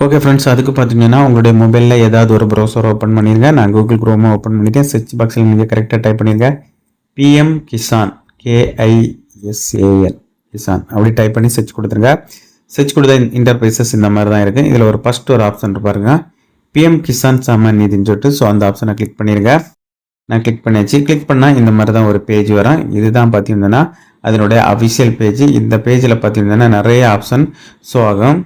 Okay friends, அதுக்கு பார்த்தீங்கன்னா உங்களுடைய மொபைலில் ஏதாவது ஒரு ப்ரௌசர் ஓப்பன் பண்ணிடுங்க. நான் கூகுள் குரோமை ஓப்பன் பண்ணிட்டேன். சர்ச் பாக்ஸில் நீங்கள் கரெக்டாக டைப் பண்ணிடுங்க. பிஎம் கிசான், KISAN கிசான் அப்படி டைப் பண்ணி சர்ச் கொடுத்துருங்க. சர்ச் கொடுத்த இன்டர்பேசஸ் இந்த மாதிரி தான் இருக்குது. இதில் ஒரு ஃபஸ்ட் ஒரு ஆப்ஷன் பாருங்க, பிஎம் கிசான் சாமான் நிதின்னு சொல்லிட்டு. ஸோ அந்த ஆப்ஷனை கிளிக் பண்ணிடுங்க. நான் கிளிக் பண்ணியாச்சு. கிளிக் பண்ணால் இந்த மாதிரி தான் ஒரு பேஜ் வரும். இதுதான் பார்த்தீங்கன்னா அதனுடைய அஃபிஷியல் பேஜ். இந்த பேஜில் பார்த்தீங்கன்னா நிறைய ஆப்ஷன் ஷோ ஆகும்.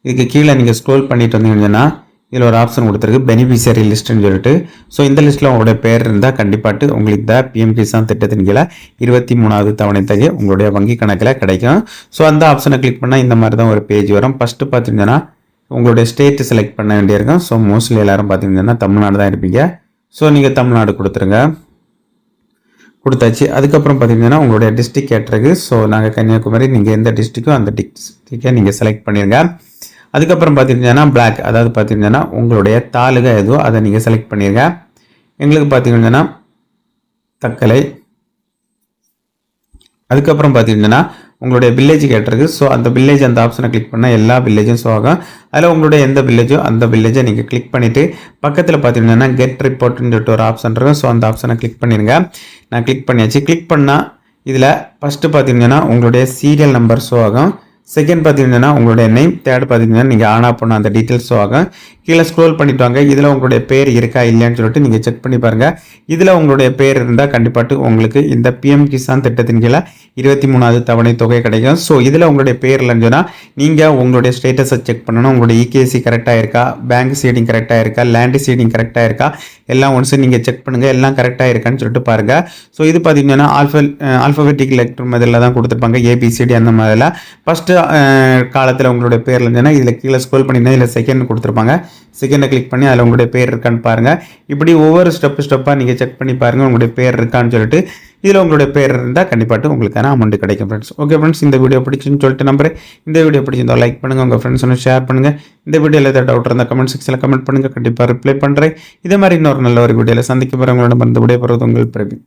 இதுக்கு கீழே நீங்கள் ஸ்க்ரோல் பண்ணிட்டு வந்தீங்கன்னா இதில் ஒரு ஆப்ஷன் கொடுத்துருக்கு, பெனிஃபிஷியரி லிஸ்ட்டுன்னு சொல்லிட்டு. ஸோ இந்த லிஸ்ட்டில் உங்களுடைய பேர் இருந்தால் கண்டிப்பாட்டு உங்களுக்கு இந்த பிஎம் கிசான் திட்டத்தின் கீழே 23வது தவணை தொகை உங்களுடைய வங்கி கணக்கில் கிடைக்கும். ஸோ அந்த ஆப்ஷனை கிளிக் பண்ணால் இந்த மாதிரி தான் ஒரு பேஜ் வரும். ஃபஸ்ட்டு பார்த்தீங்கன்னா உங்களுடைய ஸ்டேட்டு செலக்ட் பண்ண வேண்டியிருக்கும். ஸோ மோஸ்ட்லி எல்லோரும் பார்த்தீங்கன்னா தமிழ்நாடு தான் இருப்பீங்க. ஸோ நீங்கள் தமிழ்நாடு கொடுத்துருங்க. கொடுத்தாச்சு. அதுக்கப்புறம் பார்த்தீங்கன்னா உங்களுடைய டிஸ்ட்ரிக் கேட்டிருக்கு. ஸோ நாங்கள் கன்னியாகுமரி, நீங்கள் எந்த டிஸ்ட்ரிக்கோ அந்த டிஸ்ட்ரிக்கை நீங்கள் செலக்ட் பண்ணிடுங்க. அதுக்கப்புறம் பார்த்தீங்கன்னா பிளாக், அதாவது பார்த்தீங்கன்னா உங்களுடைய தாலுகா எதுவோ அதை நீங்கள் செலக்ட் பண்ணிடுங்க. எங்களுக்கு பார்த்தீங்கன்னா தக்கலை. அதுக்கப்புறம் பார்த்தீங்கன்னா உங்களுடைய வில்லேஜ் கேட்டிருக்கு. ஸோ அந்த வில்லேஜ் அந்த ஆப்ஷனை கிளிக் பண்ணால் எல்லா வில்லேஜும் ஷோ ஆகும். அதில் உங்களுடைய எந்த வில்லேஜோ அந்த வில்லேஜை நீங்கள் கிளிக் பண்ணிவிட்டு பக்கத்தில் பார்த்தீங்கன்னா கெட் ரிப்போர்ட்னு சொல்லிட்டு ஒரு ஆப்ஷன் இருக்கும். ஸோ அந்த ஆப்ஷனை கிளிக் பண்ணிடுங்க. நான் கிளிக் பண்ணியாச்சு. கிளிக் பண்ணால் இதில் ஃபஸ்ட்டு பார்த்தீங்கன்னா உங்களுடைய சீரியல் நம்பர் ஷோ ஆகும். செகண்ட் பார்த்தீங்கன்னா உங்களுடைய நேம். தேர்ட் பார்த்தீங்கன்னா நீங்கள் ஆன் ஆஃப் பண்ண அந்த டீட்டெயில்ஸ் ஷோ ஆகும். கீழே ஸ்க்ரோல் பண்ணிட்டு வாங்க. இதில் உங்களுடைய பேர் இருக்கா இல்லையான்னு சொல்லிட்டு நீங்கள் செக் பண்ணி பாருங்கள். இதில் உங்களுடைய பேர் இருந்தால் கண்டிப்பாட்டு உங்களுக்கு இந்த பிஎம் கிசான் திட்டத்தின் கீழே 23வது தவணை தொகை கிடைக்கும். ஸோ இதில் உங்களுடைய பேர் இல்லைன்னு சொன்னால் நீங்கள் உங்களுடைய ஸ்டேட்டஸை செக் பண்ணணும். உங்களுடைய இகேசி கரெக்டாக இருக்கா, பேங்க் சீடிங் கரெக்டாக இருக்கா, லேண்டு சீடிங் கரெக்டாக இருக்கா, எல்லாம் ஒன்ஸ் நீங்கள் செக் பண்ணுங்கள். எல்லாம் கரெக்டாக இருக்கான்னு சொல்லிட்டு பாருங்கள். ஸோ இது பார்த்தீங்கன்னா ஆல்ஃபபெட்டிக் லெட்டர் மாதிரில தான் கொடுத்துருப்பாங்க, ABCD அந்த மாதிரில. ஃபஸ்ட்டு காலத்தில் உங்களுடைய பேர் இல்லைன்னா இதில் கீழே ஸ்க்ரோல் பண்ணிங்கன்னா இதில் செகண்ட் கொடுத்துருப்பாங்க. செகண்டை கிளிக் பண்ணி அதில் உங்களுடைய பேர் இருக்கான்னு பாருங்கள். இப்படி ஒவ்வொரு ஸ்டெப்பாக நீங்கள் செக் பண்ணி பாருங்கள் உங்களுடைய பேர் இருக்கான்னு சொல்லிட்டு. இதில் உங்களுடைய பேர் இருந்தால் கண்டிப்பாட்டு உங்களுக்கான அமௌண்ட் கிடைக்கும் ஃப்ரெண்ட்ஸ். ஓகே ஃப்ரெண்ட்ஸ், இந்த வீடியோ பிடிச்சுன்னு சொல்லிட்டு நம்புறேன். இந்த வீடியோ பிடிச்சிருந்தா லைக் பண்ணுங்கள், உங்கள் ஃப்ரெண்ட்ஸ் ஷேர் பண்ணுங்கள். இந்த வீடியோவில் ஏதாவது டவுட் இருந்தால் கமெண்ட் செக்ஷனில் கமெண்ட் பண்ணுங்கள், கண்டிப்பாக ரிப்ளை பண்ணுறேன். இதே மாதிரி இன்னொரு நல்ல ஒரு வீடியோவில் சந்திக்க போகிறேன். உங்களோட மருந்து விடைபெறுவது உங்கள் பிரபி.